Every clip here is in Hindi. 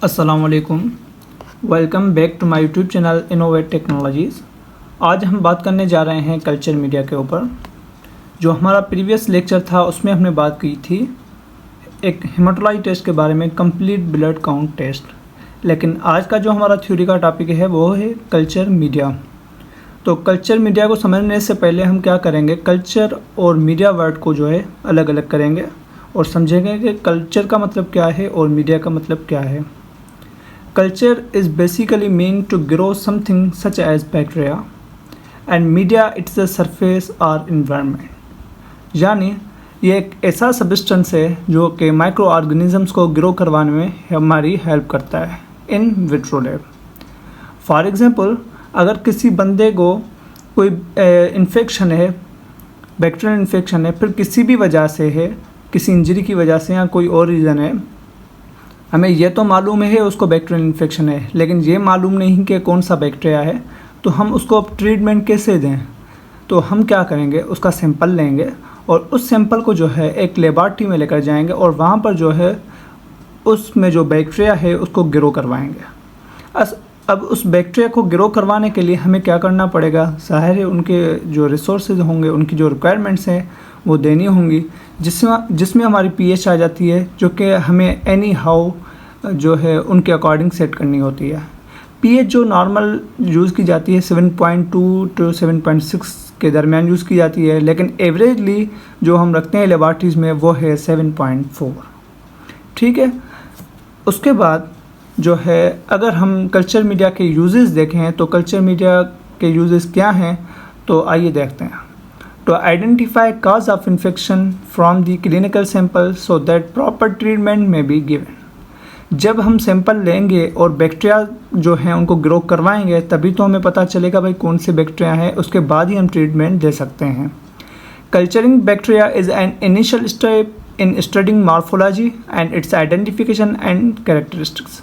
अस्सलामुअलैकुम, welcome back to my YouTube channel innovate technologies. आज हम बात करने जा रहे हैं कल्चर मीडिया के ऊपर। जो हमारा प्रीवियस लेक्चर था उसमें हमने बात की थी एक हेमाटोलॉजी टेस्ट के बारे में, कंप्लीट ब्लड काउंट टेस्ट। लेकिन आज का जो हमारा थ्योरी का टॉपिक है वो है कल्चर मीडिया। तो कल्चर मीडिया को समझने से पहले हम क्या करेंगे, कल्चर और मीडिया वर्ड को जो है अलग अलग करेंगे और समझेंगे कि कल्चर का मतलब क्या है और मीडिया का मतलब क्या है। Culture is basically meant to grow something such as bacteria, and media it's the surface or environment। यानी ये एक ऐसा सब्सटेंस है जो कि माइक्रो ऑर्गेनिजम्स को ग्रो करवाने में हमारी हेल्प करता है in vitro lab. For example, अगर किसी बंदे को कोई इन्फेक्शन है, बैक्टीरियल इन्फेक्शन है, फिर किसी भी वजह से है, किसी इंजरी की वजह से या कोई और रीज़न है, हमें यह तो मालूम है उसको बैक्टीरियल इन्फेक्शन है, लेकिन ये मालूम नहीं कि कौन सा बैक्टीरिया है, तो हम उसको अब ट्रीटमेंट कैसे दें। तो हम क्या करेंगे, उसका सैंपल लेंगे और उस सैंपल को जो है एक लेबॉरेटरी में लेकर जाएंगे और वहाँ पर जो है उसमें जो बैक्टीरिया है उसको ग्रो करवाएंगे। अब उस बैक्टीरिया को ग्रो करवाने के लिए हमें क्या करना पड़ेगा, ज़ाहिर है उनके जो रिसोर्सेज होंगे, उनकी जो रिक्वायरमेंट्स हैं वो देनी होंगी, जिसमें हमारी पीएच आ जाती है, जो कि हमें एनी हाउ जो है उनके अकॉर्डिंग सेट करनी होती है। पीएच जो नॉर्मल यूज़ की जाती है 7.2 टू 7.6 के दरमियान यूज़ की जाती है, लेकिन एवरेजली जो हम रखते हैं लेबॉरेटरीज़ में वो है 7.4। ठीक है। उसके बाद जो है अगर हम कल्चर मीडिया के यूजेस देखें तो कल्चर मीडिया के यूजेस क्या हैं, तो आइए देखते हैं। To identify cause of infection from the clinical sample so that proper treatment may be given। जब हम सैंपल लेंगे और बैक्टीरिया जो हैं उनको ग्रो करवाएंगे तभी तो हमें पता चलेगा भाई कौन से बैक्टीरिया हैं, उसके बाद ही हम ट्रीटमेंट दे सकते हैं। Culturing bacteria is an initial step in studying morphology and it's identification and characteristics.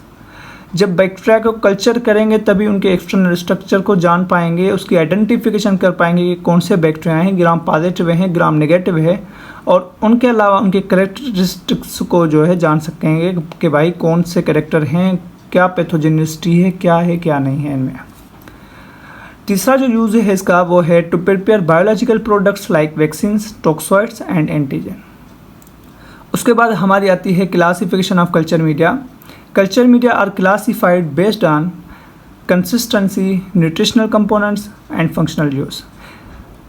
जब बैक्टीरिया को कल्चर करेंगे तभी उनके एक्सटर्नल स्ट्रक्चर को जान पाएंगे, उसकी आइडेंटिफिकेशन कर पाएंगे कि कौन से बैक्टीरिया हैं, ग्राम पॉजिटिव हैं, ग्राम नेगेटिव है, और उनके अलावा उनके कैरेक्टरिस्टिक्स को जो है जान सकेंगे कि भाई कौन से कैरेक्टर हैं, क्या पैथोजेनिसिटी है, क्या नहीं है इनमें। तीसरा जो यूज़ है इसका वो है to prepare biological products like vaccines, toxoids and antigen. उसके बाद हमारी आती है classification of culture media. Culture media are classified based on consistency, nutritional components and functional use।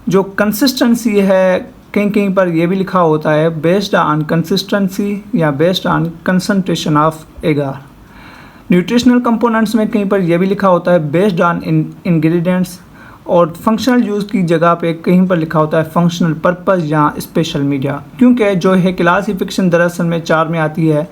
जो consistency है कहीं कहीं पर ये भी लिखा होता है based on consistency या based on concentration of agar। nutritional components में कहीं पर ये भी लिखा होता है based on ingredients, और functional use की जगह पे कहीं पर लिखा होता है functional purpose या special media। क्योंकि जो है क्लासिफिकेशन दरअसल में 4 में आती है,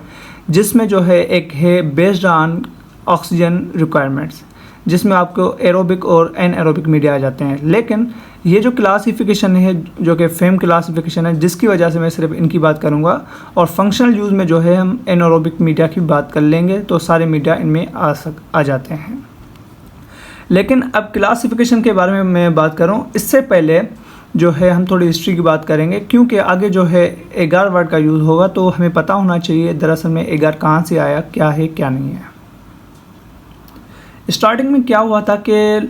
जिसमें जो है एक है बेस्ड ऑन ऑक्सीजन रिक्वायरमेंट्स, जिसमें आपको एरोबिक और एनएरोबिक मीडिया आ जाते हैं। लेकिन ये जो क्लासिफिकेशन है जो कि फेम क्लासिफिकेशन है, जिसकी वजह से मैं सिर्फ इनकी बात करूँगा, और फंक्शनल यूज़ में जो है हम एनएरोबिक मीडिया की बात कर लेंगे, तो सारे मीडिया इनमें आ जाते हैं। लेकिन अब क्लासिफिकेशन के बारे में मैं बात करूँ इससे पहले जो है हम थोड़ी हिस्ट्री की बात करेंगे, क्योंकि आगे जो है एगार वर्ड का यूज़ होगा तो हमें पता होना चाहिए दरअसल में एगार कहाँ से आया, क्या है क्या नहीं है। स्टार्टिंग में क्या हुआ था कि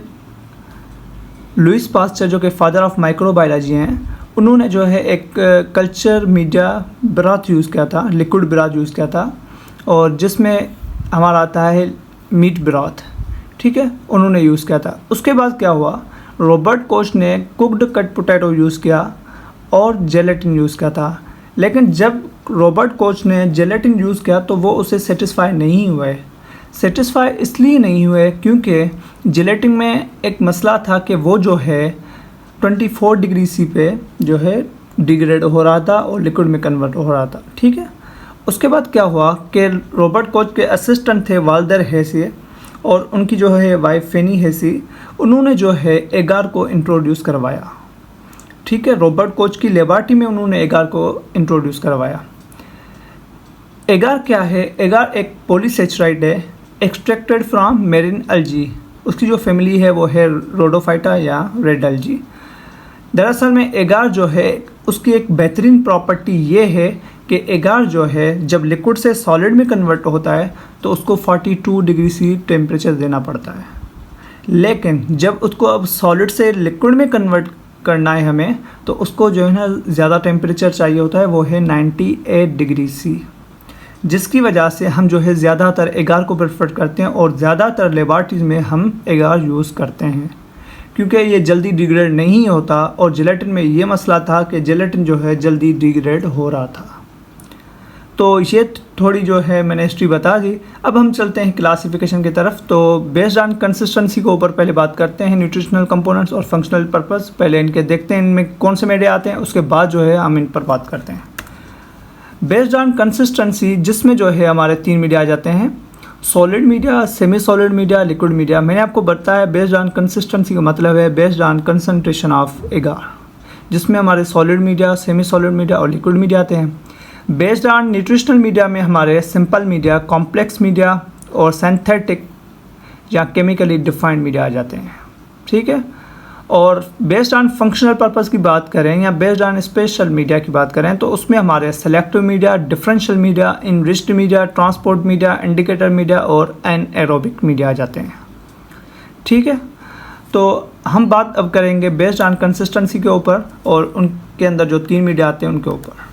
लुइस पास्चर जो कि फादर ऑफ माइक्रोबायोलॉजी हैं, उन्होंने जो है एक कल्चर मीडिया ब्राथ यूज़ किया था, लिक्विड ब्राथ यूज़ किया था, और जिसमें हमारा आता है मीट ब्राथ। ठीक है, उन्होंने यूज़ किया था। उसके बाद क्या हुआ, रॉबर्ट कोच ने कुक्ड कट पोटैटो यूज़ किया और जेलेटिन यूज़ किया था। लेकिन जब रॉबर्ट कोच ने जेलेटिन यूज़ किया तो वो उसे सेटिस्फाई नहीं हुए। सेटिस्फाई इसलिए नहीं हुए क्योंकि जेलेटिन में एक मसला था कि वो जो है 24 डिग्री सी पे जो है डिग्रेड हो रहा था और लिक्विड में कन्वर्ट हो रहा था। ठीक है। उसके बाद क्या हुआ कि रॉबर्ट कोच के असिस्टेंट थे वाल्डर हेसी और उनकी जो है वाइफ फेनी हेसी, उन्होंने जो है एगार को इंट्रोड्यूस करवाया। ठीक है, रॉबर्ट कोच की लेबॉरेटरी में उन्होंने एगार को इंट्रोड्यूस करवाया। एगार क्या है, एगार एक पॉलीसेचराइड है एक्सट्रैक्टेड फ्रॉम मेरिन अल्जी। उसकी जो फैमिली है वो है रोडोफाइटा या रेड अल्जी। दरअसल में एगार जो है उसकी एक बेहतरीन प्रॉपर्टी ये है कि एगार जो है जब लिक्विड से सॉलिड में कन्वर्ट होता है तो उसको 42 डिग्री सी टेम्परेचर देना पड़ता है, लेकिन जब उसको अब सॉलिड से लिक्विड में कन्वर्ट करना है हमें तो उसको जो है ना ज़्यादा टेम्परेचर चाहिए होता है, वो है 98 डिग्री सी, जिसकी वजह से हम जो है ज़्यादातर एगार को प्रेफर करते हैं और ज़्यादातर लेबॉरेटरीज़ में हम एगार यूज़ करते हैं क्योंकि ये जल्दी डिग्रेड नहीं होता। और जेलेटिन में ये मसला था कि जेलेटिन जो है जल्दी डिग्रेड हो रहा था। तो ये थोड़ी जो है मैंने हिस्ट्री बता दी। अब हम चलते हैं क्लासिफिकेशन की तरफ। तो बेस्ड ऑन कंसिस्टेंसी के ऊपर पहले बात करते हैं, न्यूट्रिशनल कंपोनेंट्स और फंक्शनल पर्पस। पहले इनके देखते हैं इनमें कौन से मीडिया आते हैं, उसके बाद जो है हम इन पर बात करते हैं। बेस्ड ऑन कंसिस्टेंसी, जिसमें जो है हमारे 3 मीडिया आ जाते हैं, solid media, semi solid media, liquid media. मैंने आपको बताया बेस्ड ऑन कंसिस्टेंसी का मतलब है बेस्ड ऑन कंसंट्रेशन ऑफ एगार, जिसमें हमारे solid media, semi solid media और लिक्विड मीडिया आते हैं। बेस्ड ऑन न्यूट्रिशनल मीडिया में हमारे सिंपल मीडिया, कॉम्प्लेक्स मीडिया और सिंथेटिक या केमिकली डिफाइंड मीडिया आ जाते हैं, ठीक है। और बेस्ड ऑन फंक्शनल पर्पस की बात करें या बेस्ड ऑन स्पेशल मीडिया की बात करें तो उसमें हमारे selective media, differential media, enriched media, transport media, indicator media और एनएरोबिक मीडिया आ जाते हैं, ठीक है। तो हम बात अब करेंगे बेस्ड ऑन कंसिस्टेंसी के ऊपर और उनके अंदर जो 3 मीडिया आते हैं उनके ऊपर।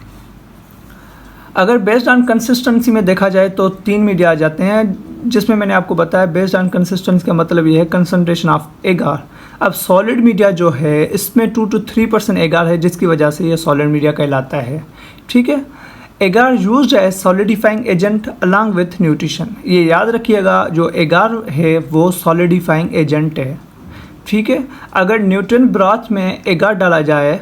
अगर बेस्ड ऑन कंसिस्टेंसी में देखा जाए तो 3 मीडिया आ जाते हैं, जिसमें मैंने आपको बताया बेस्ड ऑन कंसिस्टेंसी का मतलब ये है कंसंट्रेशन ऑफ एगार। अब सॉलिड मीडिया जो है इसमें 2 to 3% एगार है, जिसकी वजह से ये सॉलिड मीडिया कहलाता है, ठीक है। Agar used as solidifying agent along with nutrition. ये याद रखिएगा, जो एगार है वो सॉलिडिफाइंग एजेंट है, ठीक है। अगर न्यूट्रन ब्रॉथ में एगार डाला जाए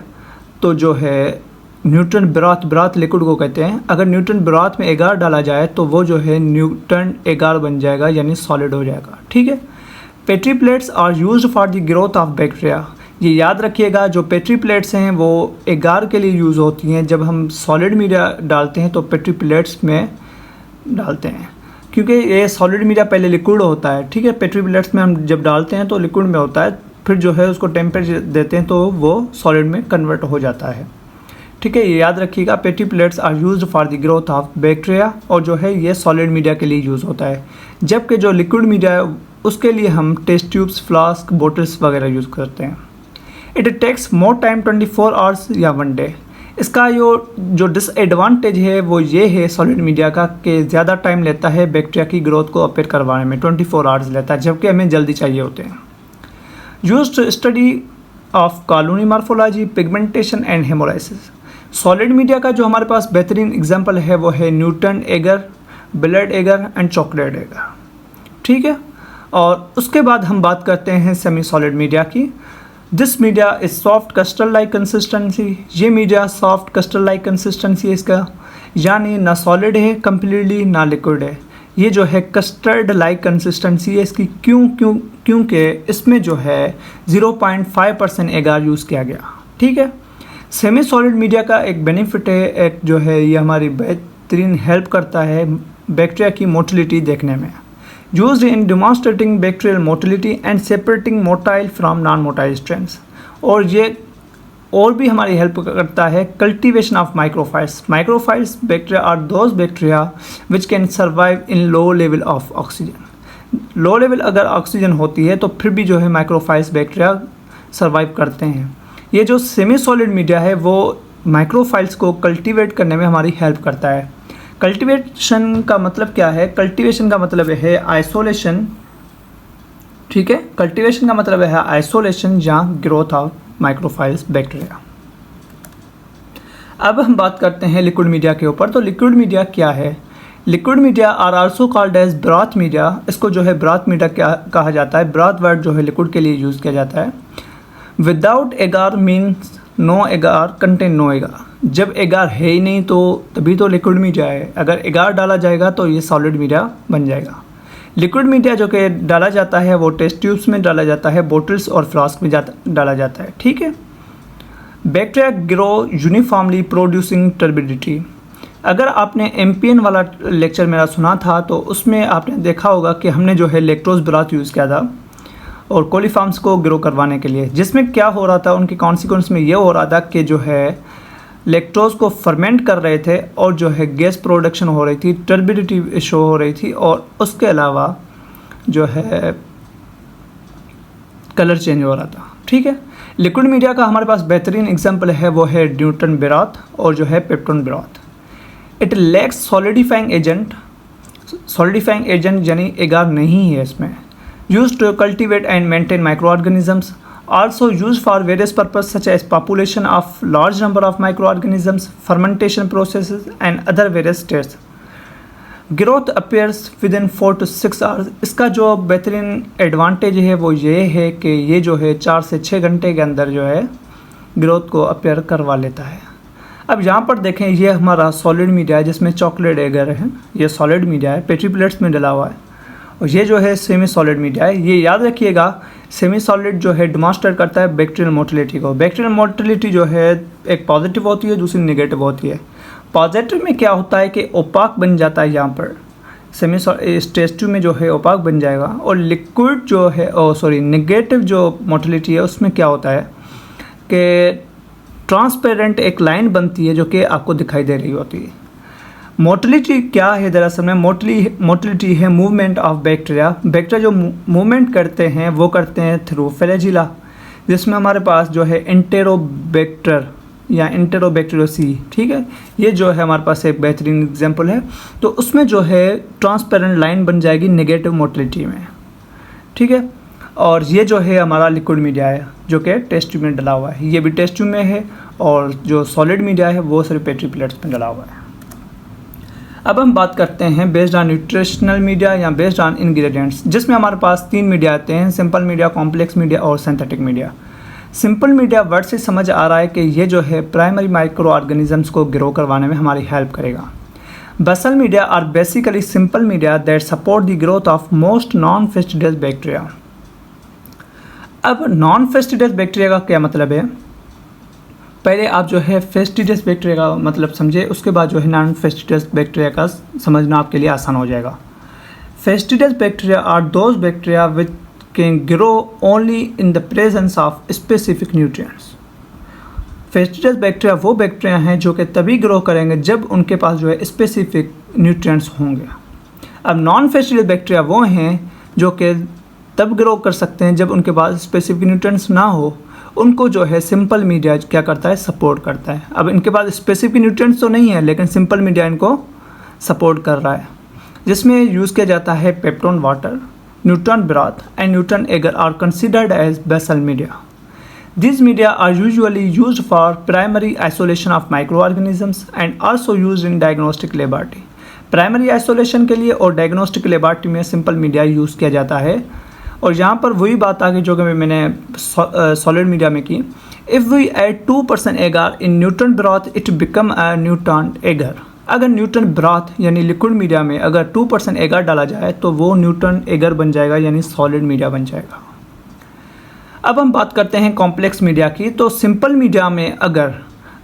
तो जो है न्यूट्रन ब्रॉथ लिक्विड को कहते हैं, अगर न्यूट्रन ब्रॉथ में एगार डाला जाए तो वो जो है न्यूट्रन एगार बन जाएगा, यानी सॉलिड हो जाएगा, ठीक है। Petri plates are used for the growth of bacteria. ये याद रखिएगा, जो पेट्री प्लेट्स हैं वो एगार के लिए यूज़ होती हैं। जब हम सॉलिड मीडिया डालते हैं तो पेट्री प्लेट्स में डालते हैं, क्योंकि ये सॉलिड मीडिया पहले लिक्विड होता है, ठीक है। पेट्री प्लेट्स में हम जब डालते हैं तो लिक्विड में होता है, फिर जो है उसको टेम्परेचर देते हैं तो वो सॉलिड में कन्वर्ट हो जाता है, ठीक है। ये याद रखिएगा, petri plates are used for the growth of bacteria, और जो है ये सॉलिड मीडिया के लिए यूज़ होता है। जबकि जो लिक्विड मीडिया है उसके लिए हम टेस्ट ट्यूब्स, फ्लास्क, बोटल्स वगैरह यूज़ करते हैं। It takes more time 24 hours या 1 डे। इसका जो डिसएडवांटेज है वो ये है सॉलिड मीडिया का कि ज़्यादा टाइम लेता है बैक्टीरिया की ग्रोथ को अपीयर करवाने में, 24 आवर्स लेता है, जबकि हमें जल्दी चाहिए होते हैं। Used study of colony morphology, pigmentation and haemolysis. Solid media का जो हमारे पास बेहतरीन एग्जाम्पल है वो है nutrient agar, blood agar and chocolate agar, ठीक है। और उसके बाद हम बात करते हैं सेमी सॉलिड मीडिया की। This media is soft custard like consistency. ये media soft custard like consistency है इसका, यानी ना सॉलिड है कम्प्लीटली ना लिक्विड है। ये जो है कस्टर्ड लाइक कंसिस्टेंसी है इसकी। क्योंकि इसमें जो है 0.5% एगार यूज़ किया गया, ठीक है। सेमी सॉलिड मीडिया का एक बेनिफिट है, एक जो है ये हमारी बेहतरीन हेल्प करता है बैक्टीरिया की मोटिलिटी देखने में। Used in demonstrating bacterial motility and separating motile from non motile strains. और ये और भी हमारी हेल्प करता है cultivation of microaerophiles. Microaerophiles bacteria are those bacteria which can survive in low level of oxygen. Low level अगर ऑक्सीजन होती है तो फिर भी जो है माइक्रोफाइल्स बैक्टीरिया सर्वाइव करते हैं। ये जो सेमी सॉलिड मीडिया है वो माइक्रोफाइल्स को कल्टीवेट करने में हमारी हेल्प करता है। कल्टीवेशन का मतलब क्या है? कल्टीवेशन का मतलब है आइसोलेशन, ठीक है। कल्टीवेशन का मतलब है आइसोलेशन या ग्रोथ ऑफ माइक्रोफाइल्स बैक्टीरिया। अब हम बात करते हैं लिक्विड मीडिया के ऊपर। तो लिक्विड मीडिया क्या है? Liquid media are also called as broth media. इसको जो है ब्रॉथ मीडिया क्या कहा जाता है? ब्रॉथ वर्ड जो है लिक्विड के लिए यूज़ किया जाता है। विदाउट एगार मीन्स नो एगार कंटेन नो एगार। जब एगार है ही नहीं तो तभी तो लिक्विड मीडिया है। अगर एगार डाला जाएगा तो ये सॉलिड मीडिया बन जाएगा। लिक्विड मीडिया जो कि डाला जाता है वो टेस्ट ट्यूब्स में डाला जाता है, बोटल्स और फ्लास्क में डाला जाता है, ठीक है। Bacteria grow uniformly producing turbidity. अगर आपने एमपीएन वाला लेक्चर मेरा सुना था तो उसमें आपने देखा होगा कि हमने जो है लैक्टोज ब्रॉथ यूज़ किया था और कोलीफॉर्म्स को ग्रो करवाने के लिए, जिसमें क्या हो रहा था, उनके कॉन्सिक्वेंस में ये हो रहा था कि जो है लैक्टोज को फर्मेंट कर रहे थे और जो है गैस प्रोडक्शन हो रही थी, टर्बिडिटी शो हो रही थी, और उसके अलावा जो है कलर चेंज हो रहा था। ठीक है, लिक्विड मीडिया का हमारे पास बेहतरीन एग्जांपल है, वो है न्यूटन ब्रॉथ और जो है peptone broth. It lacks solidifying agent, solidifying agent यानी एगार नहीं है इसमें। Use to cultivate and maintain micro organisms, also used for various purposes such as population of large number of microorganisms, fermentation processes and other various states. Growth appears within 4 to 6 hours. इसका जो बेहतरीन एडवांटेज है वो ये है कि ये जो है 4 से 6 घंटे के अंदर जो है ग्रोथ को अपेयर करवा लेता है। अब यहाँ पर देखें, ये हमारा सॉलिड मीडिया है जिसमें चॉकलेट एगर है, ये सॉलिड मीडिया है, पेट्री प्लेट्स में डला हुआ है, और ये जो है सेमी सॉलिड मीडिया है। ये याद रखिएगा, सेमी सॉलिड जो है डिमॉन्स्ट्रेट करता है बैक्टीरियल मोटिलिटी को। बैक्टीरियल मोटिलिटी जो है एक पॉजिटिव होती है, दूसरी नेगेटिव होती है। पॉजिटिव में क्या होता है कि ओपाक बन जाता है, यहाँ पर सेमी स्टेज 2 में जो है ओपाक बन जाएगा, और लिक्विड जो है नेगेटिव जो मोटिलिटी है उसमें क्या होता है कि ट्रांसपेरेंट एक लाइन बनती है जो कि आपको दिखाई दे रही होती है। मोटिलिटी क्या है, दरअसल में मोटिलिटी है मूवमेंट ऑफ बैक्टीरिया। बैक्टीरिया जो मूवमेंट करते हैं वो करते हैं थ्रू फ्लैजिला, जिसमें हमारे पास जो है एंटेरोबैक्टर या एंटेरोबैक्टीरियोसी। ठीक है, ये जो है हमारे पास एक बेहतरीन एग्जांपल है। तो उसमें जो है ट्रांसपेरेंट लाइन बन जाएगी नेगेटिव मोटिलिटी में। ठीक है, और ये जो है हमारा लिक्विड मीडिया है जो कि टेस्ट ट्यूब में डला हुआ है, ये भी टेस्ट ट्यूब में है, और जो सॉलिड मीडिया है वो सिर्फ पेट्री प्लेट्स में डला हुआ है। अब हम बात करते हैं बेस्ड ऑन न्यूट्रिशनल मीडिया या बेस्ड ऑन इंग्रेडिएंट्स, जिसमें हमारे पास 3 मीडिया आते हैं, सिंपल मीडिया, कॉम्प्लेक्स मीडिया और synthetic media. Simple media word से समझ आ रहा है कि ये जो है प्राइमरी माइक्रो ऑर्गेनिजम्स को ग्रो करवाने में हमारी हेल्प करेगा। Basal media are basically simple media that support the growth of most non fastidious bacteria. अब नॉन फेस्टिडियस बैक्टीरिया का क्या मतलब है, पहले आप जो है फेस्टिडियस बैक्टीरिया का मतलब समझे, उसके बाद जो है नॉन फेस्टिडियस बैक्टीरिया का समझना आपके लिए आसान हो जाएगा। Fastidious bacteria are those bacteria which can grow only in the presence of specific nutrients. Fastidious bacteria वो बैक्टीरिया हैं जो कि तभी ग्रो करेंगे जब उनके पास जो है स्पेसिफिक न्यूट्रिएंट्स होंगे। अब नॉन फेस्टिडियस बैक्टीरिया वो हैं जो कि तब ग्रो कर सकते हैं जब उनके पास स्पेसिफिक न्यूट्रिएंट्स ना हो, उनको जो है सिंपल मीडिया क्या करता है, सपोर्ट करता है। अब इनके पास स्पेसिफिक न्यूट्रिएंट्स तो नहीं है, लेकिन सिंपल मीडिया इनको सपोर्ट कर रहा है, जिसमें यूज़ किया जाता है peptone water, nutrient broth and nutrient agar are considered as basal media. These media are usually used for primary isolation of microorganisms and also used in diagnostic laboratory. Primary isolation के लिए और डायग्नोस्टिक लेबॉरेटरी में सिंपल मीडिया यूज़ किया जाता है। और यहाँ पर वही बात आ गई जो कि मैंने सॉलिड मीडिया में की। If we add 2% agar in nutrient broth it become a nutrient agar. अगर न्यूटन ब्रॉथ यानी लिक्विड मीडिया में अगर 2% एगर डाला जाए तो वो न्यूटन एगर बन जाएगा, यानी सॉलिड मीडिया बन जाएगा। अब हम बात करते हैं कॉम्प्लेक्स मीडिया की। तो सिंपल मीडिया में अगर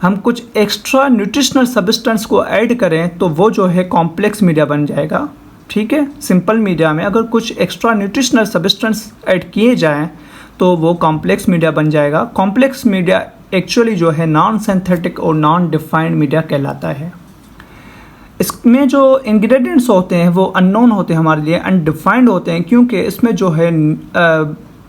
हम कुछ एक्स्ट्रा न्यूट्रिशनल सब्सटेंस को ऐड करें तो वो जो है कॉम्प्लेक्स मीडिया बन जाएगा। ठीक है, सिंपल मीडिया में अगर कुछ एक्स्ट्रा न्यूट्रिशनल सब्सटेंस ऐड किए जाएं तो वो कॉम्प्लेक्स मीडिया बन जाएगा। कॉम्प्लेक्स मीडिया एक्चुअली जो है नॉन सिंथेटिक और नॉन डिफाइंड मीडिया कहलाता है। इसमें जो इंग्रेडिएंट्स होते हैं वो अननोन होते हैं हमारे लिए, अनडिफाइंड होते हैं, क्योंकि इसमें जो है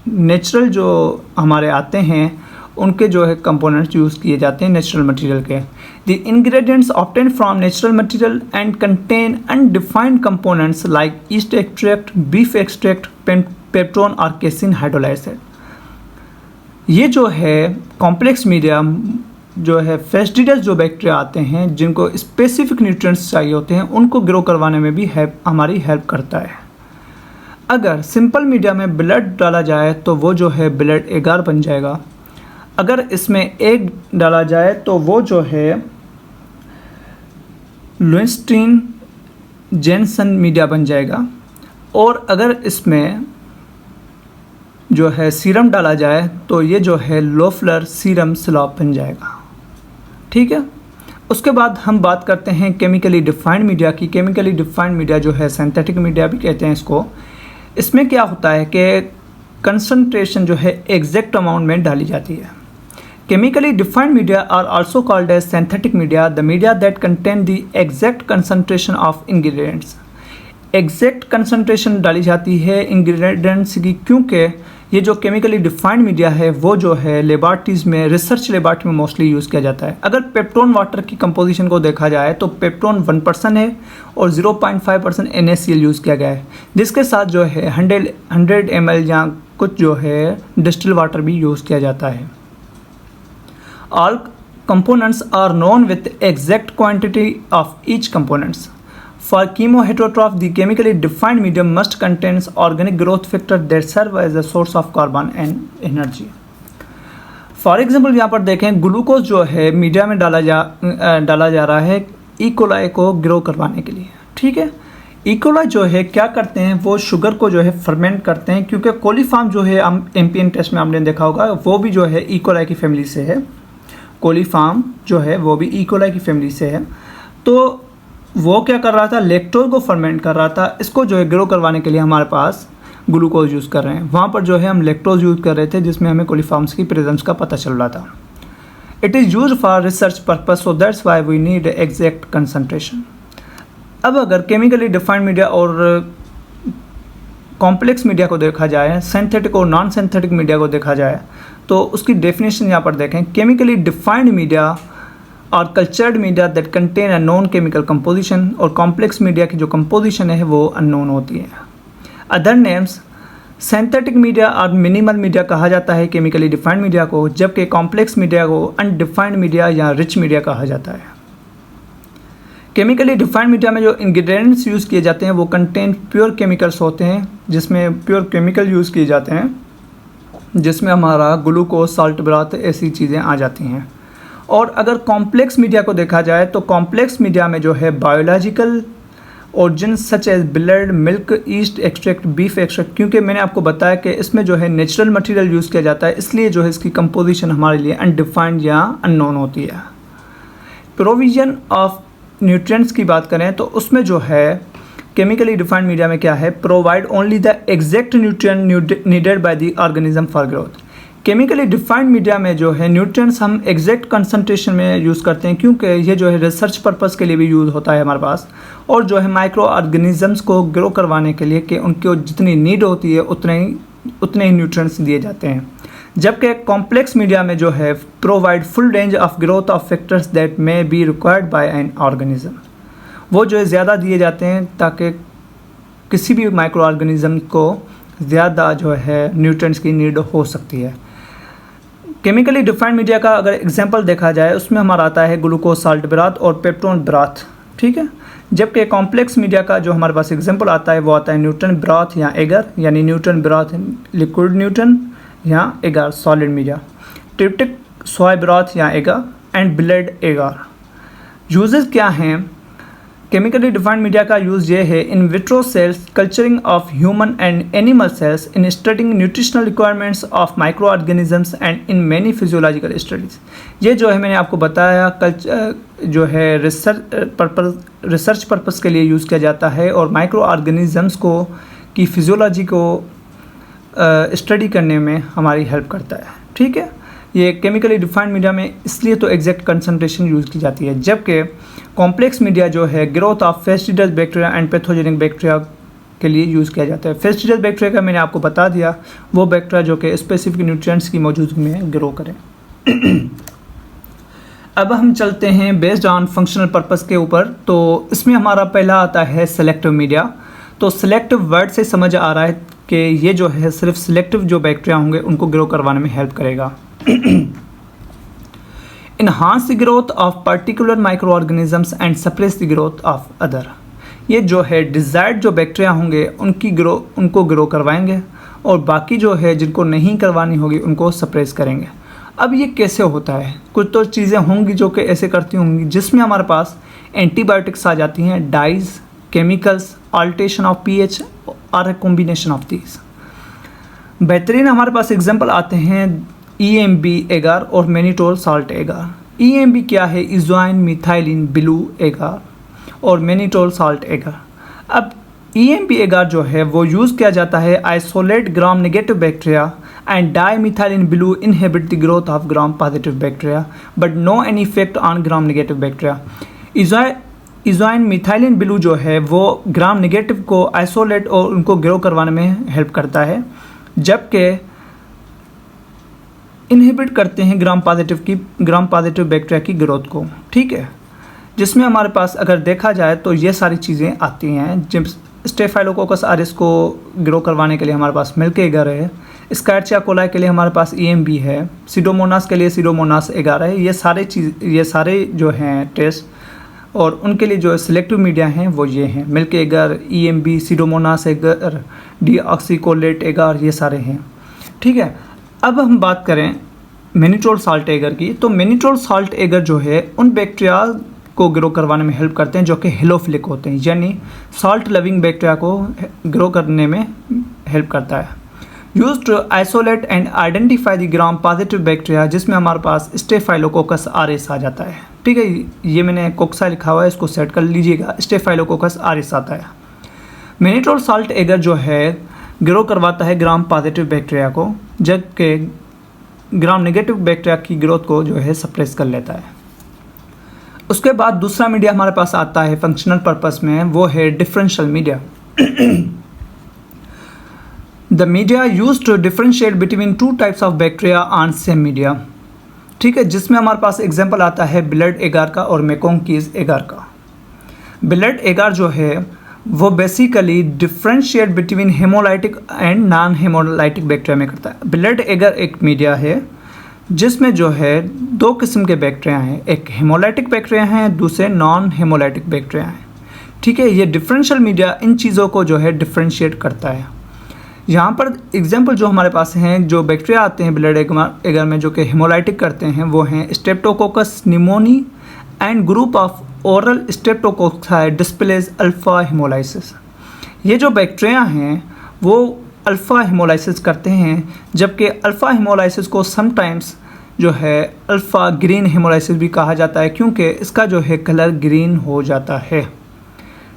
नेचुरल जो हमारे आते हैं उनके जो है कंपोनेंट्स यूज़ किए जाते हैं नेचुरल मटेरियल के। The ingredients obtain from natural material and contain undefined components like east extract, beef extract, peptone और केसिन हाइड्रोलाइसिड। ये जो है कॉम्प्लेक्स मीडिया जो है फेस्टिडियस जो बैक्टीरिया आते हैं जिनको स्पेसिफिक न्यूट्रिएंट्स चाहिए होते हैं उनको ग्रो करवाने में भी हमारी हेल्प करता है। अगर सिंपल मीडिया में ब्लड डाला जाए तो वो जो है ब्लड एगार बन जाएगा। अगर इसमें एग डाला जाए तो वो जो है लुइस्टीन जेनसन मीडिया बन जाएगा। और अगर इसमें जो है सीरम डाला जाए तो ये जो है लोफलर सीरम स्लॉप बन जाएगा। ठीक है, उसके बाद हम बात करते हैं केमिकली डिफाइंड मीडिया की। केमिकली डिफाइंड मीडिया जो है सिंथेटिक मीडिया भी कहते हैं इसको। इसमें क्या होता है कि कंसंट्रेशन जो है एग्जैक्ट अमाउंट में डाली जाती है। Chemically defined media are also called as synthetic media, the media that contain the exact concentration of ingredients. Exact concentration डाली जाती है इंग्रेडिएंट्स की, क्योंकि ये जो केमिकली डिफाइंड मीडिया है वो जो है लेबॉरेटरीज़ में, रिसर्च लेबॉरेटरी में मोस्टली यूज़ किया जाता है। अगर पेप्टोन वाटर की कंपोजिशन को देखा जाए तो पेप्टोन 1% है और 0.5% NaCl यूज़ किया गया है, जिसके साथ जो है 100 ml या कुछ जो है डिस्टिल वाटर भी यूज़ किया जाता है। All components are known with exact quantity of each components. For chemoheterotroph, the chemically defined medium must contain organic growth factors that serve as a source of carbon and energy. For example, यहाँ पर देखें ग्लूकोज जो है मीडिया में डाला जा रहा है ई कोलाई को ग्रो करवाने के लिए। ठीक है, ई कोलाई जो है क्या करते हैं, वो शुगर को जो है फर्मेंट करते हैं, क्योंकि कोलीफॉर्म जो है हम MPN टेस्ट में हमने देखा होगा वो भी जो है ई कोलाई की फैमिली से है। कोलीफॉर्म जो है वो भी ई कोलाई की फैमिली से है। तो वो क्या कर रहा था, लैक्टोज को फर्मेंट कर रहा था। इसको जो है ग्रो करवाने के लिए हमारे पास ग्लूकोज यूज़ कर रहे हैं, वहाँ पर जो है हम लैक्टोज यूज़ कर रहे थे, जिसमें हमें कोलीफॉर्म्स की प्रेजेंस का पता चल रहा था। It is use for research purpose, so that's why we need exact concentration. अब अगर केमिकली डिफाइंड मीडिया और कॉम्प्लेक्स मीडिया को देखा जाए, सिंथेटिक और नॉन सिंथेटिक मीडिया को देखा जाए, तो उसकी डेफिनेशन यहाँ पर देखें। केमिकली डिफाइंड मीडिया और cultured media that contain a non chemical composition, और कॉम्प्लेक्स मीडिया की जो कंपोजिशन है वो अननोन होती है। अदर नेम्स, सिंथेटिक मीडिया और मिनिमल मीडिया कहा जाता है केमिकली डिफाइंड मीडिया को, जबकि कॉम्प्लेक्स मीडिया को अनडिफाइंड मीडिया या रिच मीडिया कहा जाता है। केमिकली डिफाइंड मीडिया में जो इंग्रेडिएंट्स यूज़ किए जाते हैं वो कंटेन प्योर केमिकल्स होते हैं, जिसमें प्योर केमिकल यूज़ किए जाते हैं, जिसमें हमारा ग्लूकोज, साल्ट ब्राथ, ऐसी चीज़ें आ जाती हैं। और अगर कॉम्प्लेक्स मीडिया को देखा जाए तो कॉम्प्लेक्स मीडिया में जो है biological origin such as blood, milk, yeast extract, beef extract, क्योंकि मैंने आपको बताया कि इसमें जो है नेचुरल मटेरियल यूज़ किया जाता है, इसलिए जो है इसकी कंपोजिशन हमारे लिए अनडिफाइंड या अननोन होती है। प्रोविजन ऑफ न्यूट्रिएंट्स की बात करें तो उसमें जो है केमिकली डिफाइंड मीडिया में क्या है, provide only the exact nutrient needed by the organism for growth. Chemically defined media में जो है न्यूट्रिएंट्स हम एग्जैक्ट कंसंट्रेशन में यूज़ करते हैं, क्योंकि ये जो है रिसर्च पर्पस के लिए भी यूज़ होता है हमारे पास, और जो है माइक्रो ऑर्गेनिजम्स को ग्रो करवाने के लिए कि उनको जितनी नीड होती है उतने ही न्यूट्रिएंट्स दिए जाते हैं। जबकि कॉम्प्लेक्स मीडिया में जो है provide full range of growth of factors that may be required by an organism, वो जो है ज़्यादा दिए जाते हैं ताकि किसी भी माइक्रो ऑर्गेनिज्म को ज़्यादा जो है न्यूट्रिएंट्स की नीड हो सकती है। केमिकली डिफाइंड मीडिया का अगर एग्जांपल देखा जाए उसमें हमारा आता है ग्लूकोज, साल्ट ब्राथ और पेप्टोन ब्राथ। ठीक है, जबकि कॉम्प्लेक्स मीडिया का जो हमारे पास एग्जांपल आता है वो आता है न्यूट्रन ब्राथ या एगर, यानी न्यूट्रन ब्राथ लिक्विड न्यूट्रन या agar solid media, tryptic soya broth या agar and blood agar. Uses क्या हैं केमिकली डिफाइंड मीडिया का? यूज़ ये है in vitro cells culturing of human and animal cells, in studying nutritional requirements of micro organisms and in many physiological studies. ये जो है मैंने आपको बताया जो है रिसर्च पर्पस के लिए यूज़ किया जाता है और माइक्रो ऑर्गेनिजम्स को की फिजियोलॉजी को स्टडी करने में हमारी हेल्प करता है। ठीक है, ये केमिकली डिफाइंड मीडिया में इसलिए तो एग्जैक्ट कंसंट्रेशन यूज़ की जाती है, जबकि कॉम्प्लेक्स मीडिया जो है growth of fastidious bacteria and pathogenic bacteria के लिए यूज़ किया जाता है। फेस्टिडल बैक्टीरिया का मैंने आपको बता दिया, वो बैक्टीरिया जो कि स्पेसिफिक न्यूट्रिएंट्स की मौजूदगी में ग्रो करें। अब हम चलते हैं बेस्ड ऑन फंक्शनल पर्पस के ऊपर। तो इसमें हमारा पहला आता है सेलेक्टिव मीडिया। तो सेलेक्टिव वर्ड से समझ आ रहा है कि ये जो है सिर्फ सिलेक्टिव जो बैक्टीरिया होंगे उनको ग्रो करवाने में हेल्प करेगा। Enhance the growth of particular microorganisms and suppress the growth of other। ये जो है डिज़ायर्ड जो बैक्टीरिया होंगे उनको ग्रो करवाएंगे और बाकी जो है जिनको नहीं करवानी होगी उनको सप्रेस करेंगे। अब ये कैसे होता है? कुछ तो चीज़ें होंगी जो कि ऐसे करती होंगी जिसमें हमारे पास एंटीबायोटिक्स आ जाती हैं, डाइज, केमिकल्स, अल्टेशन ऑफ पीएच और ए कॉम्बिनेशन ऑफ दीज। बेहतरीन हमारे पास एग्जांपल आते हैं EMB एगार और मैनिटोल साल्ट एगार। EMB क्या है? इजोइन मिथाइलिन ब्लू एगार और मैनिटोल साल्ट एगार। अब EMB एगार जो है वो यूज़ किया जाता है isolate gram negative bacteria and dimethylene blue inhibit the growth of gram-positive bacteria, but no any effect on gram-negative bacteria. Eosin methylene blue जो है वो ग्राम नेगेटिव को आइसोलेट और उनको ग्रो करवाने में हेल्प करता है, जबकि इनहिबिट करते हैं ग्राम पॉजिटिव बैक्टीरिया की ग्रोथ को। ठीक है, जिसमें हमारे पास अगर देखा जाए तो ये सारी चीज़ें आती हैं। जब स्टेफाइलोकोकस ऑरियस को ग्रो करवाने के लिए हमारे पास मिल्की एगर है, स्कार्चिया कोलाई के लिए हमारे पास EMB है, सीडोमोनास के लिए सीडोमोनास एगार है। ये सारे जो हैं टेस्ट और उनके लिए जो सिलेक्टिव मीडिया हैं वो ये हैं, milky agar, EMB, Pseudomonas agar, deoxycholate agar, ये सारे हैं। ठीक है, अब हम बात करें मैनिटोल साल्ट एगर की, तो मैनिटोल साल्ट एगर जो है उन बैक्टीरिया को ग्रो करवाने में हेल्प करते हैं जो कि हेलोफिलिक होते हैं, यानी सॉल्ट लविंग बैक्टीरिया को ग्रो करने में हेल्प करता है। Used to isolate and identify the gram positive bacteria, जिसमें हमारे पास स्टेफाइलोकोकस ऑरियस आ जाता है। ठीक है, ये मैंने कोक्सा लिखा हुआ है, इसको सेट कर लीजिएगा। स्टेफाइलोकोकस ऑरियस आता है। मैनिटोल साल्ट एगर जो है ग्रो करवाता है ग्राम पॉजिटिव बैक्टीरिया को, जबकि ग्राम नेगेटिव बैक्टीरिया की ग्रोथ को जो है सप्रेस कर लेता है। उसके बाद दूसरा मीडिया हमारे पास आता है फंक्शनल पर्पस में, वो है differential media. The media used to differentiate between two types of bacteria on same media. ठीक है, जिसमें हमारे पास एग्जांपल आता है बिलर्ड एगार का और मैकोंकीज एगार का। बिलर्ड एगार जो है वो basically differentiate between hemolytic and non hemolytic bacteria में करता है। बिलर्ड एगार एक मीडिया है जिसमें जो है दो किस्म के बैक्टीरिया हैं, एक हेमोलाइटिक बैक्टीरिया हैं, दूसरे नॉन हेमोलाइटिक बैक्टीरिया हैं। ठीक है, ये डिफरेंशियल मीडिया इन चीज़ों को जो है डिफरेंशिएट करता है। यहाँ पर एग्जांपल जो हमारे पास हैं, जो बैक्टीरिया आते हैं ब्लड एगर में जो कि हेमोलाइटिक करते हैं, वो हैं streptococcus pneumoniae and group of oral streptococci displays alpha hemolysis. ये जो बैक्टीरिया हैं वो अल्फ़ा हेमोलाइसिस करते हैं, जबकि अल्फ़ा हेमोलाइसिस को समटाइम्स जो है अल्फ़ा ग्रीन हेमोलाइसिस भी कहा जाता है, क्योंकि इसका जो है कलर ग्रीन हो जाता है।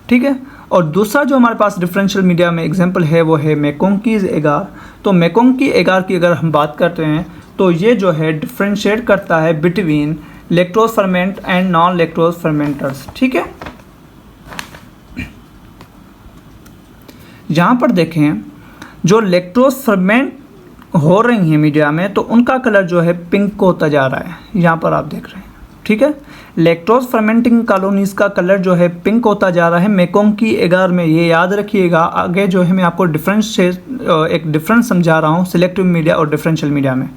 ठीक है, और दूसरा जो हमारे पास डिफरेंशियल मीडिया में एग्जांपल है वो है मैकोंकीज एगार। तो मैकोंकी एगार की अगर हम बात करते हैं तो ये जो है डिफरेंशिएट करता है between lactose ferment and non lactose fermenters. ठीक है, यहाँ पर देखें जो लैक्टोज फर्मेंट हो रही हैं मीडिया में, तो उनका कलर जो है पिंक होता जा रहा है, यहाँ पर आप देख रहे हैं। ठीक है, लैक्टोज फर्मेंटिंग कॉलोनीज का कलर जो है पिंक होता जा रहा है मैकोंकी एगार में। ये याद रखिएगा, आगे जो है मैं आपको एक डिफरेंस समझा रहा हूँ सिलेक्टिव मीडिया और डिफरेंशियल मीडिया में।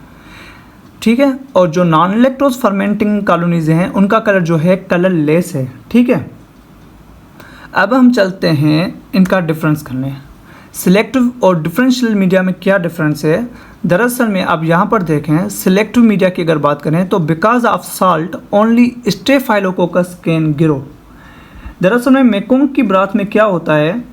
ठीक है, और जो नॉन लैक्टोज फर्मेंटिंग कॉलोनीज हैं उनका कलर जो है कलर लेस है। ठीक है, अब हम चलते हैं इनका डिफरेंस करने। सिलेक्टिव और डिफरेंशियल मीडिया में क्या डिफरेंस है? दरअसल में आप यहाँ पर देखें, सिलेक्टिव मीडिया की अगर बात करें तो because of salt only staphylococcus can grow. दरअसल में मैकोंग की ब्राथ में क्या होता है,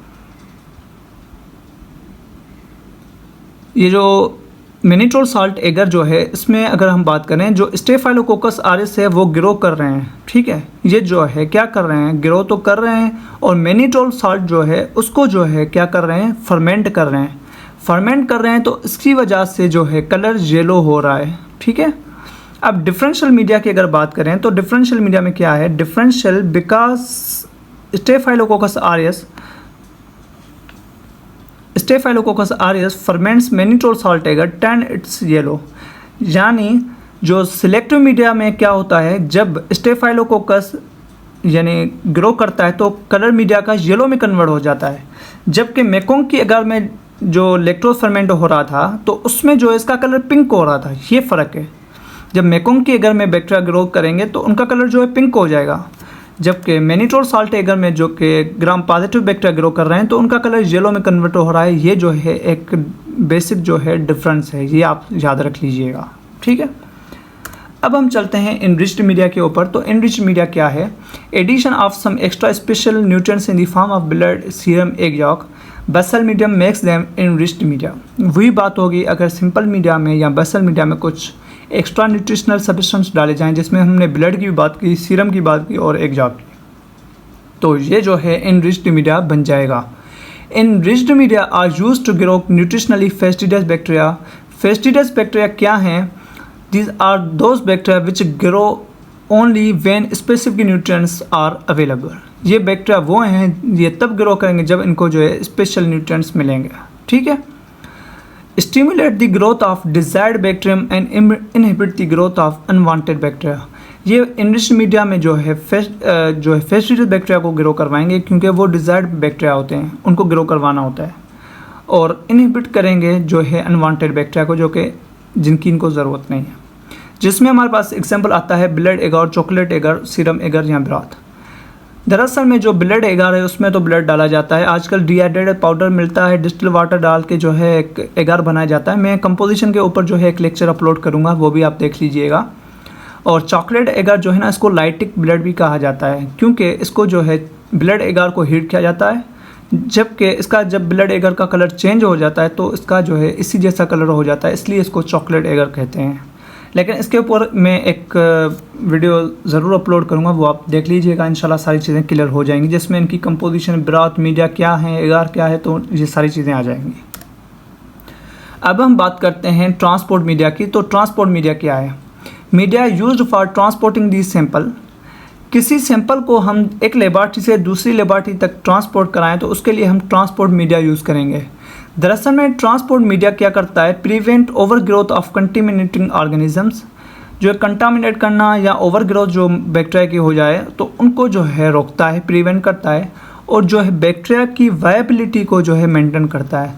ये जो मैनिटोल साल्ट एगर जो है इसमें अगर हम बात करें, जो स्टेफाइलोकोकस ऑरिस है वो ग्रो कर रहे हैं। ठीक है, ये जो है क्या कर रहे हैं, ग्रो तो कर रहे हैं, और मैनिटोल साल्ट जो है उसको जो है क्या कर रहे हैं, फर्मेंट कर रहे हैं। फर्मेंट कर रहे हैं तो इसकी वजह से जो है कलर येलो हो रहा है। ठीक है, अब डिफरेंशियल मीडिया की अगर बात करें तो डिफरेंशियल मीडिया में क्या है, differential because staphylococcus aureus ferments mannitol salt agar turn its yellow. यानी जो सिलेक्टिव मीडिया में क्या होता है, जब स्टेफाइलोकोकस यानी ग्रो करता है तो कलर मीडिया का येलो में कन्वर्ट हो जाता है, जबकि मैकोंग की एगर में जो लैक्टोज फर्मेंट हो रहा था तो उसमें जो इसका कलर पिंक हो रहा था। ये फ़र्क है, जब मैकोंग की एगर में बैक्टीरिया ग्रो करेंगे तो उनका कलर जो है पिंक हो जाएगा, जबकि मैनिटोल साल्ट एगर में जो कि ग्राम पॉजिटिव बैक्टीरिया ग्रो कर रहे हैं तो उनका कलर येलो में कन्वर्ट हो रहा है। ये जो है एक बेसिक जो है डिफरेंस है, ये आप याद रख लीजिएगा। ठीक है, अब हम चलते हैं इनरिच्ड मीडिया के ऊपर। तो इनरिच्ड मीडिया क्या है, addition of some extra special nutrients in the form of blood, serum, egg yolk, basal medium makes them enriched media. वही बात होगी अगर सिंपल मीडिया में या बेसल मीडिया में कुछ एक्स्ट्रा न्यूट्रिशनल सब्सटेंस डाले जाएं, जिसमें हमने ब्लड की भी बात की, सीरम की बात की और एग यॉक की, तो ये जो है इनरिच्ड मीडिया बन जाएगा। Enriched media are used to grow nutritionally fastidious bacteria fastidious bacteria क्या हैं? These are those bacteria which grow only when specific nutrients are available. ये बैक्टीरिया वो हैं, ये तब ग्रो करेंगे जब इनको जो है स्पेशल न्यूट्रिएंट्स मिलेंगे। ठीक है। Stimulate the growth of desired bacterium and inhibit the growth of unwanted bacteria. ये इंग्लिश मीडिया में जो है फेस्टिडाइज बैक्टीरिया को ग्रो करवाएंगे, क्योंकि वो डिजायर्ड बैक्टीरिया होते हैं, उनको ग्रो करवाना होता है। और इनहिबिट करेंगे जो है अनवांटेड बैक्टीरिया को, जो कि जिनकी इनको ज़रूरत नहीं है। जिसमें हमारे पास एग्जांपल आता है ब्लड एगार, चॉकलेट एगार, सीरम एगार या ब्राथ। दरअसल में जो ब्लड एगार है उसमें तो ब्लड डाला जाता है। आजकल डिहाइड्रेटेड पाउडर मिलता है, डिस्टिल वाटर डाल के जो है एक एगार बनाया जाता है। मैं कंपोजिशन के ऊपर जो है एक लेक्चर अपलोड करूँगा, वो भी आप देख लीजिएगा। और चॉकलेट एगार जो है ना, इसको लाइटिक ब्लड भी कहा जाता है, क्योंकि इसको जो है ब्लड एगार को हीट किया जाता है, जबकि इसका जब ब्लड एगार का कलर चेंज हो जाता है तो इसका जो है इसी जैसा कलर हो जाता है, इसलिए इसको चॉकलेट एगार कहते हैं। लेकिन इसके ऊपर मैं एक वीडियो ज़रूर अपलोड करूँगा, वो आप देख लीजिएगा। इंशाल्लाह सारी चीज़ें क्लियर हो जाएंगी, जिसमें इनकी कंपोजिशन, ब्राथ, मीडिया क्या है, एगार क्या है, तो ये सारी चीज़ें आ जाएंगी। अब हम बात करते हैं ट्रांसपोर्ट मीडिया की। तो ट्रांसपोर्ट मीडिया क्या है? Media used for transporting the sample. किसी सैंपल को हम एक लेबॉरेटरी से दूसरी लेबॉरेटरी तक ट्रांसपोर्ट कराएं तो उसके लिए हम ट्रांसपोर्ट मीडिया यूज़ करेंगे। दरअसल में ट्रांसपोर्ट मीडिया क्या करता है? Prevent over growth of contaminating organisms. जो कंटामिनेट करना या ओवर ग्रोथ जो बैक्टीरिया की हो जाए तो उनको जो है रोकता है, प्रिवेंट करता है। और जो है बैक्टीरिया की वायबिलिटी को जो है मेंटेन करता है।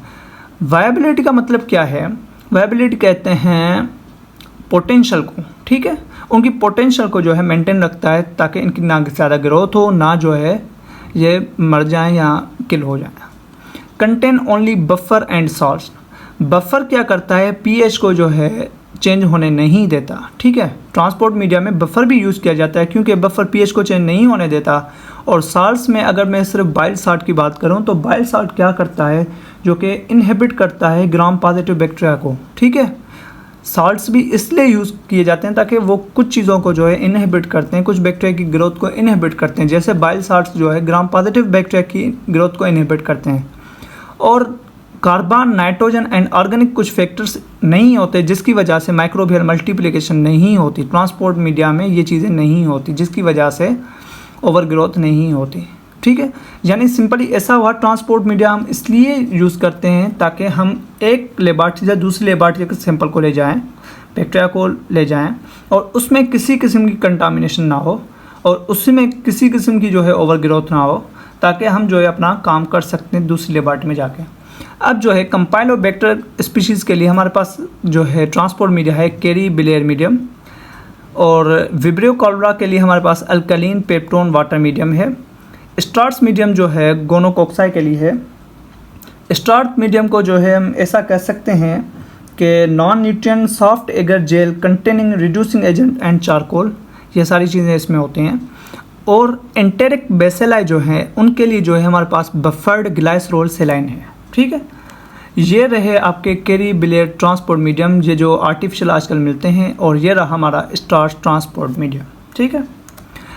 वायबिलिटी का मतलब क्या है? वायबिलिटी कहते हैं पोटेंशियल को। ठीक है, उनकी पोटेंशियल को जो है मेंटेन रखता है, ताकि इनकी ना ज़्यादा ग्रोथ हो, ना जो है ये मर जाएं या किल हो जाएं। Contain only buffer and salts. Buffer क्या करता है? पीएच को जो है चेंज होने नहीं देता। ठीक है, ट्रांसपोर्ट मीडिया में बफर भी यूज़ किया जाता है, क्योंकि बफर पीएच को चेंज नहीं होने देता। और साल्ट्स में अगर मैं सिर्फ बाइल साल्ट की बात करूं तो बाइल साल्ट क्या करता है? जो कि इनहिबिट करता है ग्राम पॉजिटिव बैक्टीरिया को। ठीक है, साल्ट्स भी इसलिए यूज़ किए जाते हैं ताकि वो कुछ चीज़ों को जो है इनहिबिट करते हैं, कुछ बैक्टीरिया की ग्रोथ को इनहिबिट करते हैं। जैसे बाइल साल्ट्स जो है ग्राम पॉजिटिव बैक्टीरिया की ग्रोथ को इनहिबिट करते हैं। और कार्बन, नाइट्रोजन एंड ऑर्गेनिक कुछ फैक्टर्स नहीं होते, जिसकी वजह से माइक्रोबियल मल्टीप्लिकेशन नहीं होती। ट्रांसपोर्ट मीडिया में ये चीज़ें नहीं होती, जिसकी वजह से ओवर ग्रोथ नहीं होती। ठीक है, यानी सिंपली ऐसा हुआ, ट्रांसपोर्ट मीडिया हम इसलिए यूज़ करते हैं ताकि हम एक लेबॉरेटरी से दूसरी लेबॉरेटरी के सैंपल को ले जाएं, बैक्टीरिया को ले जाएं, और उसमें किसी किस्म की कंटामिनेशन ना हो, और उसमें किसी किस्म की जो है ओवर ग्रोथ ना हो, ताकि हम जो है अपना काम कर सकते हैं दूसरी लेबॉरेटरी में जाके। अब जो है कंपाइलोबैक्टर स्पीशीज़ के लिए हमारे पास जो है ट्रांसपोर्ट मीडिया है कैरी बिलियर मीडियम, और विब्रियो कॉलरा के लिए हमारे पास अल्कलीन पेप्टोन वाटर मीडियम है। स्टार्च मीडियम जो है गोनोकोक्साई के लिए है। स्टार्च मीडियम को जो है हम ऐसा कह सकते हैं कि non nutrient soft agar gel containing reducing agent and charcoal, ये सारी चीज़ें इसमें होती हैं। और एंटेरिक बेसेलाई जो हैं उनके लिए जो है हमारे पास बफर्ड ग्लाइसरोल सेलाइन है। ठीक है, ये रहे आपके कैरी बिलियर ट्रांसपोर्ट मीडियम, ये जो आर्टिफिशियल आजकल मिलते हैं, और ये रहा हमारा स्टार्च ट्रांसपोर्ट मीडियम। ठीक है,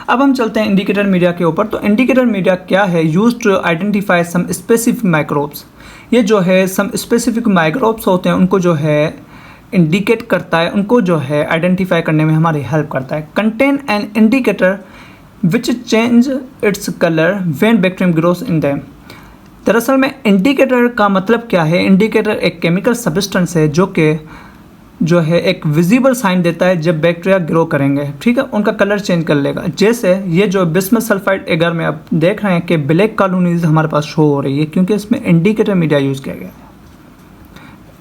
अब हम चलते हैं इंडिकेटर मीडिया के ऊपर। तो इंडिकेटर मीडिया क्या है? Used to identify some specific microbes. ये जो है सम स्पेसिफिक माइक्रोब्स होते हैं, उनको जो है इंडिकेट करता है, उनको जो है आइडेंटिफाई करने में हमारी हेल्प करता है। Contain an indicator which change its colour when bacterium grows in them. दरअसल में इंडिकेटर का मतलब क्या है? इंडिकेटर एक केमिकल सब्सटेंस है जो है एक विजिबल साइन देता है जब बैक्टीरिया ग्रो करेंगे। ठीक है, उनका कलर चेंज कर लेगा। जैसे ये जो बिस्मथ सल्फाइड एगर में आप देख रहे हैं कि ब्लैक कॉलोनीज हमारे पास शो हो रही है, क्योंकि इसमें इंडिकेटर मीडिया यूज़ किया गया है।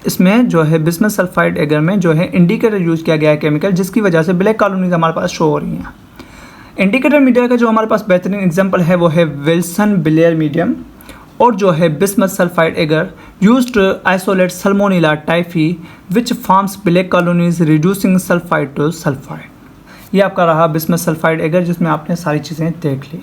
इसमें जो है बिस्मथ सल्फाइड एगर में जो है इंडिकेटर यूज़ किया गया है केमिकल, जिसकी वजह से ब्लैक कॉलोनीज हमारे पास शो हो रही हैं। इंडिकेटर मीडिया का जो हमारे पास बेहतरीन एग्जाम्पल है वो है विल्सन बिलियर मीडियम, और जो है bismuth sulphide agar used to isolate salmonella typhi which forms black colonies reducing sulphide to sulphide. ये आपका रहा बिस्मथ सल्फाइड एगर, जिसमें आपने सारी चीज़ें देख ली।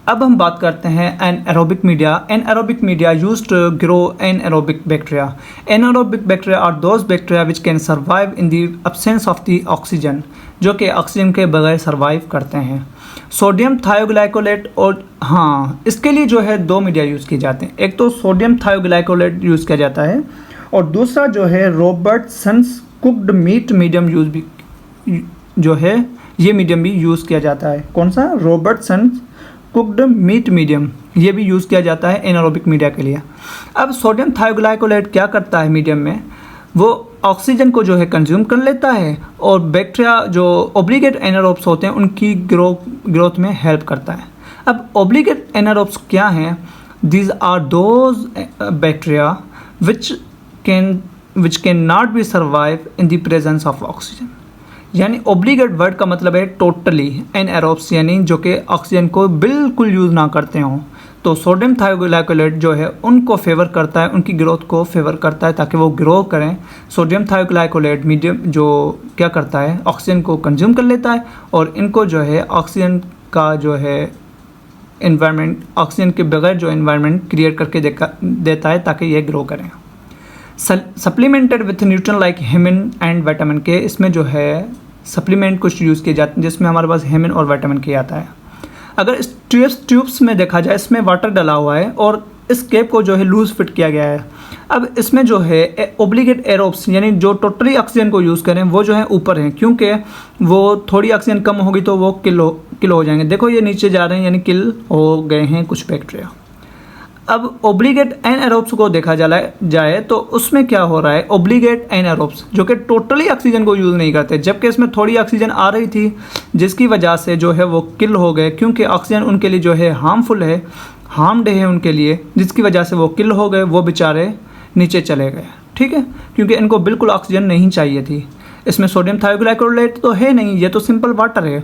अब हम बात करते हैं anaerobic media. Anaerobic media used to grow anaerobic bacteria. Anaerobic bacteria are those bacteria which can survive in the absence of the oxygen, जो कि ऑक्सीजन के बगैर सर्वाइव करते हैं। सोडियम थायोग्लाइकोलेट, और हाँ, इसके लिए जो है दो मीडिया यूज़ किए जाते हैं। एक तो सोडियम थायोग्लाइकोलेट यूज़ किया जाता है, और दूसरा जो है रॉबर्टसन्स कुक्ड मीट मीडियम यूज भी जो है ये मीडियम भी यूज़ किया जाता है। कौन सा? रॉबर्टसन्स कुक्ड मीट मीडियम, ये भी यूज़ किया जाता है एनारोबिक मीडिया के लिए। अब सोडियम थायोग्लाइकोलेट क्या करता है मीडियम में, वो ऑक्सीजन को जो है कंज्यूम कर लेता है और बैक्टीरिया जो ओब्लिगेट एनारोब्स होते हैं उनकी ग्रोथ में हेल्प करता है। अब ओब्लिगेट एनारोब्स क्या हैं? These are those bacteria which can not be survive in the presence of oxygen. यानी ओब्लिगेट वर्ड का मतलब है टोटली एनारोब्स, यानी जो कि ऑक्सीजन को बिल्कुल यूज़ ना करते हों। तो सोडियम थायोग्लाइकोलेट जो है उनको फेवर करता है, उनकी ग्रोथ को फेवर करता है ताकि वो ग्रो करें। सोडियम थायोग्लाइकोलेट मीडियम जो क्या करता है, ऑक्सीजन को कंज्यूम कर लेता है और इनको जो है ऑक्सीजन का जो है इन्वायरमेंट, ऑक्सीजन के बगैर जो इन्वायरमेंट क्रिएट करके देता है ताकि ये ग्रो करें। Supplemented with nutrients like hemin and vitamin K, इसमें जो है सप्लीमेंट कुछ यूज़ किए जाते हैं जिसमें हमारे पास हेमिन और विटामिन के आता है। अगर इस ट्यूब्स में देखा जाए, इसमें वाटर डाला हुआ है और इस कैप को जो है लूज़ फिट किया गया है। अब इसमें जो है ओब्लिगेट एरोब्स यानी जो टोटली ऑक्सीजन को यूज़ करें वो जो है ऊपर हैं, क्योंकि वो थोड़ी ऑक्सीजन कम होगी तो वो किल हो जाएंगे। देखो ये नीचे जा रहे हैं यानी किल हो गए हैं कुछ बैक्टीरिया। अब ओब्लिगेट एनारोब्स को देखा जाए तो उसमें क्या हो रहा है, ओब्लिगेट एनारोब्स जो कि टोटली ऑक्सीजन को यूज़ नहीं करते, जबकि इसमें थोड़ी ऑक्सीजन आ रही थी जिसकी वजह से जो है वो किल हो गए, क्योंकि ऑक्सीजन उनके लिए जो है हार्मफुल है, हार्मड है उनके लिए, जिसकी वजह से वो किल हो गए, वो बेचारे नीचे चले गए। ठीक है, क्योंकि इनको बिल्कुल ऑक्सीजन नहीं चाहिए थी। इसमें सोडियम थायोग्लाइकोलेट तो है नहीं, ये तो सिंपल वाटर है।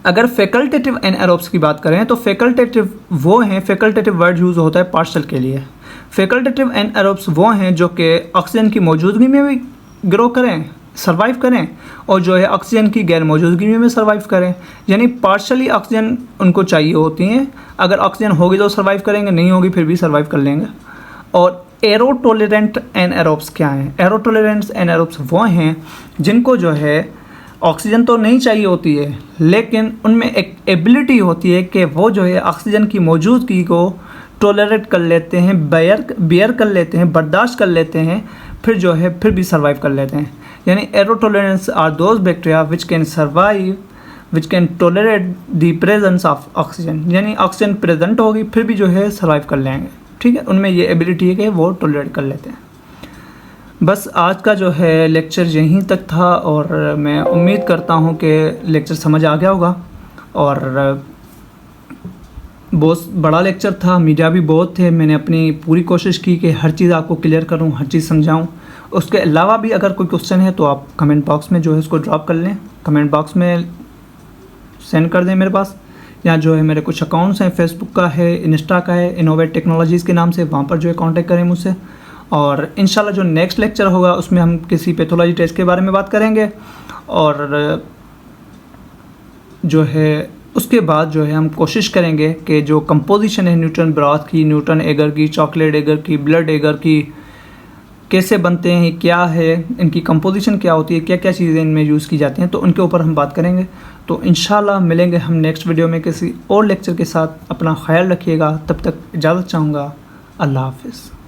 अगर फैकल्टेटिव एनारोब्स की बात करें तो फैकल्टेटिव वो हैं, फैकल्टेटिव वर्ड यूज़ होता है पार्शियल के लिए। फैकल्टेटिव एनारोब्स वो हैं जो कि ऑक्सीजन की मौजूदगी में भी ग्रो करें, सर्वाइव करें, और जो है ऑक्सीजन की गैर मौजूदगी में भी सर्वाइव करें। यानी पार्शियली ऑक्सीजन उनको चाहिए होती हैं, अगर ऑक्सीजन होगी तो सर्वाइव करेंगे, नहीं होगी फिर भी सर्वाइव कर लेंगे। और एरोटोलरेंट एनारोब्स क्या हैं? एरोटोलरेंट एनारोब्स वो हैं जिनको जो है ऑक्सीजन तो नहीं चाहिए होती है, लेकिन उनमें एक एबिलिटी होती है कि वो जो है ऑक्सीजन की मौजूदगी को टॉलरेट कर लेते हैं, बियर कर लेते हैं, बर्दाश्त कर लेते हैं, फिर जो है फिर भी सर्वाइव कर लेते हैं। यानी aerotolerants are those bacteria which can survive, which can tolerate the presence of oxygen. यानी ऑक्सीजन प्रेजेंट होगी फिर भी जो है सर्वाइव कर लेंगे। ठीक है, उनमें ये एबिलिटी है कि वो टॉलरेट कर लेते हैं। बस आज का जो है लेक्चर यहीं तक था और मैं उम्मीद करता हूँ कि लेक्चर समझ आ गया होगा। और बहुत बड़ा लेक्चर था, मीडिया भी बहुत थे, मैंने अपनी पूरी कोशिश की कि हर चीज़ आपको क्लियर करूँ, हर चीज़ समझाऊँ। उसके अलावा भी अगर कोई क्वेश्चन है तो आप कमेंट बॉक्स में जो है उसको ड्रॉप कर लें, कमेंट बॉक्स में सेंड कर दें मेरे पास। या जो है मेरे कुछ अकाउंट्स हैं, फेसबुक का है, इंस्टा का है, इनोवेट टेक्नोलॉजीज़ के नाम से, वहाँ पर जो है कॉन्टैक्ट करें मुझसे। और इंशाल्लाह जो नेक्स्ट लेक्चर होगा उसमें हम किसी पैथोलॉजी टेस्ट के बारे में बात करेंगे, और जो है उसके बाद जो है हम कोशिश करेंगे कि जो कंपोजिशन है न्यूट्रन ब्रॉथ की, न्यूट्रन एगर की, चॉकलेट एगर की, ब्लड एगर की, कैसे बनते हैं, क्या है इनकी कंपोजिशन, क्या होती है, क्या क्या चीज़ें इनमें यूज़ की जाती हैं, तो उनके ऊपर हम बात करेंगे। तो इंशाल्लाह मिलेंगे हम नेक्स्ट वीडियो में किसी और लेक्चर के साथ। अपना ख्याल रखिएगा, तब तक इजाज़त चाहूँगा। अल्लाह हाफ़िज़।